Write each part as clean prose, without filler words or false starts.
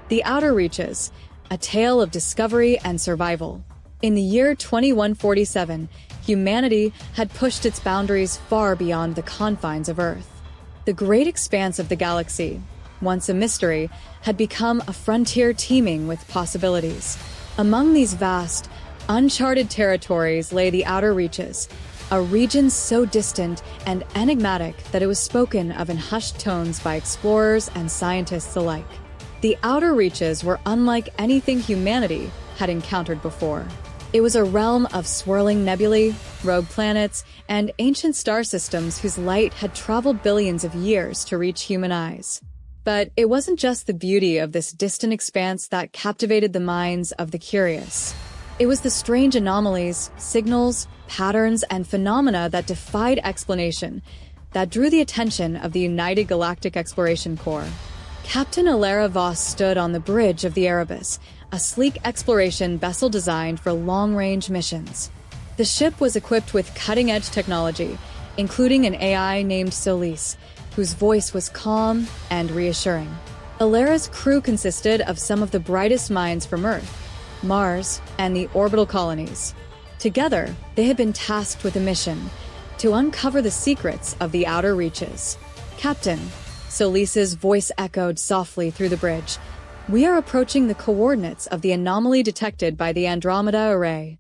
The Outer Reaches, a tale of discovery and survival. In the year 2147, humanity had pushed its boundaries far beyond the confines of Earth. The great expanse of the galaxy, once a mystery, had become a frontier teeming with possibilities. Among these vast, uncharted territories lay the Outer Reaches, a region so distant and enigmatic that it was spoken of in hushed tones by explorers and scientists alike. The Outer Reaches were unlike anything humanity had encountered before. It was a realm of swirling nebulae, rogue planets, and ancient star systems whose light had traveled billions of years to reach human eyes. But it wasn't just the beauty of this distant expanse that captivated the minds of the curious. It was the strange anomalies, signals, patterns, and phenomena that defied explanation that drew the attention of the United Galactic Exploration Corps. Captain Alara Voss stood on the bridge of the Erebus, a sleek exploration vessel designed for long-range missions. The ship was equipped with cutting-edge technology, including an AI named Solis, whose voice was calm and reassuring. Alara's crew consisted of some of the brightest minds from Earth, Mars, and the orbital colonies. Together, they had been tasked with a mission to uncover the secrets of the Outer Reaches. "Captain," Solis's voice echoed softly through the bridge, "we are approaching the coordinates of the anomaly detected by the Andromeda Array."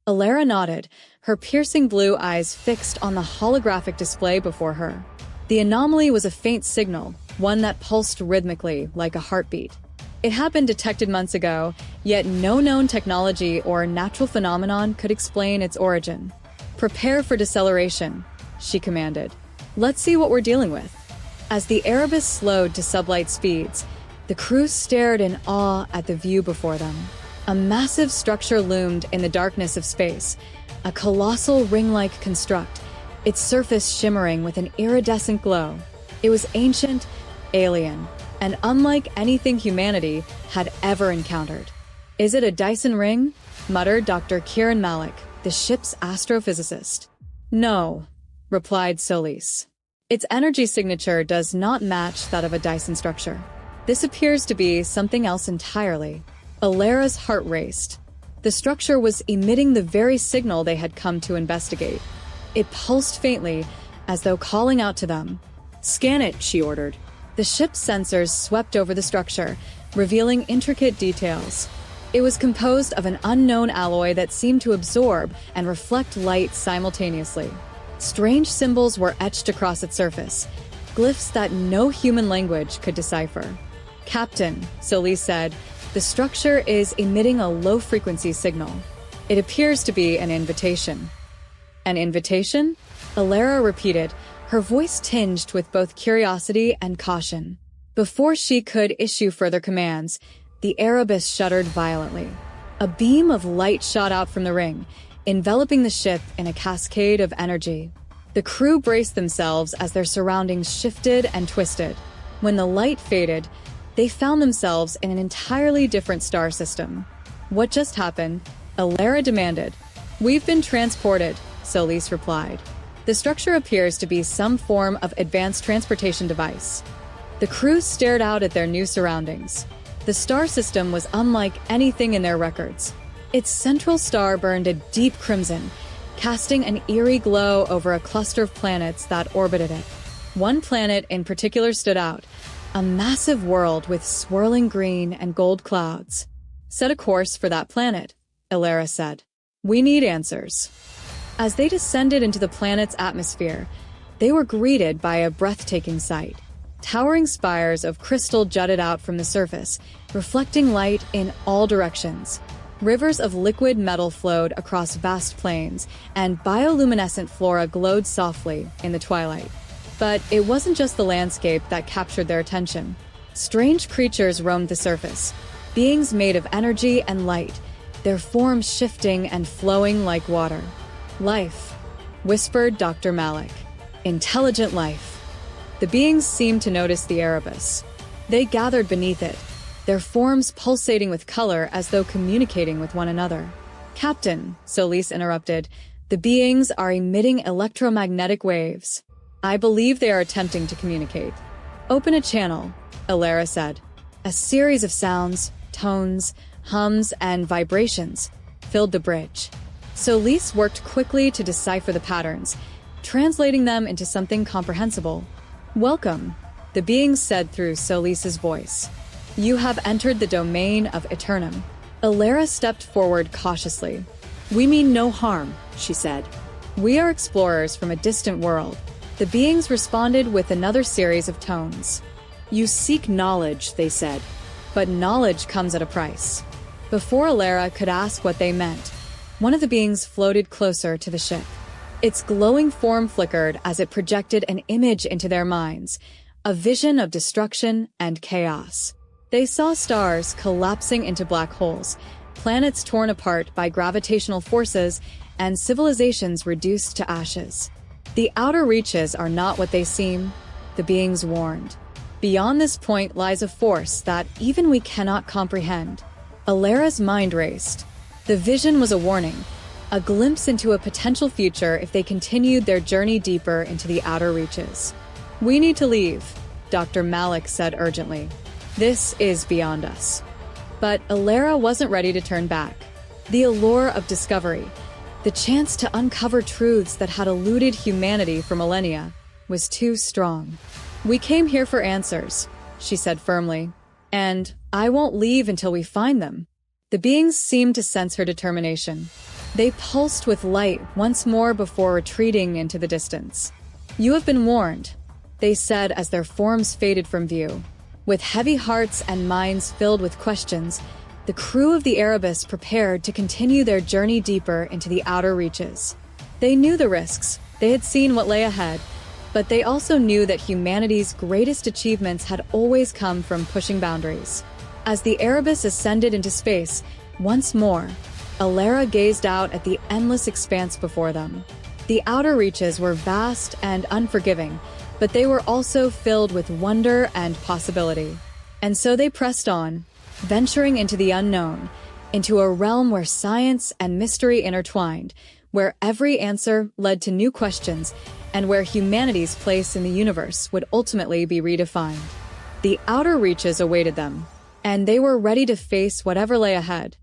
Alara nodded, her piercing blue eyes fixed on the holographic display before her. The anomaly was a faint signal, one that pulsed rhythmically like a heartbeat. It had been detected months ago, yet no known technology or natural phenomenon could explain its origin. "Prepare for deceleration," she commanded. "Let's see what we're dealing with." As the Erebus slowed to sublight speeds, the crew stared in awe at the view before them. A massive structure loomed in the darkness of space, a colossal ring-like construct, its surface shimmering with an iridescent glow. It was ancient, alien, and unlike anything humanity had ever encountered. "Is it a Dyson ring?" muttered Dr. Kieran Malik, the ship's astrophysicist. "No," replied Solis. "Its energy signature does not match that of a Dyson structure. This appears to be something else entirely." Alara's heart raced. The structure was emitting the very signal they had come to investigate. It pulsed faintly, as though calling out to them. "Scan it," she ordered. The ship's sensors swept over the structure, revealing intricate details. It was composed of an unknown alloy that seemed to absorb and reflect light simultaneously. Strange symbols were etched across its surface, glyphs that no human language could decipher. "Captain," Solis said, "the structure is emitting a low-frequency signal. It appears to be an invitation." "An invitation?" Alara repeated, her voice tinged with both curiosity and caution. Before she could issue further commands, the Erebus shuddered violently. A beam of light shot out from the ring, enveloping the ship in a cascade of energy. The crew braced themselves as their surroundings shifted and twisted. When the light faded, they found themselves in an entirely different star system. "What just happened?" Alara demanded. "We've been transported," Solis replied. "The structure appears to be some form of advanced transportation device." The crew stared out at their new surroundings. The star system was unlike anything in their records. Its central star burned a deep crimson, casting an eerie glow over a cluster of planets that orbited it. One planet in particular stood out, a massive world with swirling green and gold clouds. "Set a course for that planet," Alara said. "We need answers." As they descended into the planet's atmosphere, they were greeted by a breathtaking sight. Towering spires of crystal jutted out from the surface, reflecting light in all directions. Rivers of liquid metal flowed across vast plains, and bioluminescent flora glowed softly in the twilight. But it wasn't just the landscape that captured their attention. Strange creatures roamed the surface, beings made of energy and light, their forms shifting and flowing like water. "Life," whispered Dr. Malik. "Intelligent life." The beings seemed to notice the Erebus. They gathered beneath it, their forms pulsating with color as though communicating with one another. "Captain," Solis interrupted, "the beings are emitting electromagnetic waves. I believe they are attempting to communicate." "Open a channel," Alara said. A series of sounds, tones, hums, and vibrations filled the bridge. Solis worked quickly to decipher the patterns, translating them into something comprehensible. "Welcome," the beings said through Solis's voice. "You have entered the domain of Eternum." Alara stepped forward cautiously. "We mean no harm," she said. "We are explorers from a distant world." The beings responded with another series of tones. "You seek knowledge," they said. "But knowledge comes at a price." Before Alara could ask what they meant, one of the beings floated closer to the ship. Its glowing form flickered as it projected an image into their minds, a vision of destruction and chaos. They saw stars collapsing into black holes, planets torn apart by gravitational forces, and civilizations reduced to ashes. "The outer reaches are not what they seem," the beings warned. "Beyond this point lies a force that even we cannot comprehend." Alara's mind raced. The vision was a warning, a glimpse into a potential future if they continued their journey deeper into the outer reaches. "We need to leave," Dr. Malik said urgently. "This is beyond us." But Alara wasn't ready to turn back. The allure of discovery, the chance to uncover truths that had eluded humanity for millennia, was too strong. "We came here for answers," she said firmly. "And I won't leave until we find them." The beings seemed to sense her determination. They pulsed with light once more before retreating into the distance. "You have been warned," they said as their forms faded from view. With heavy hearts and minds filled with questions, the crew of the Erebus prepared to continue their journey deeper into the outer reaches. They knew the risks, they had seen what lay ahead, but they also knew that humanity's greatest achievements had always come from pushing boundaries. As the Erebus ascended into space, once more, Alara gazed out at the endless expanse before them. The outer reaches were vast and unforgiving, but they were also filled with wonder and possibility. And so they pressed on, venturing into the unknown, into a realm where science and mystery intertwined, where every answer led to new questions, and where humanity's place in the universe would ultimately be redefined. The outer reaches awaited them, and they were ready to face whatever lay ahead.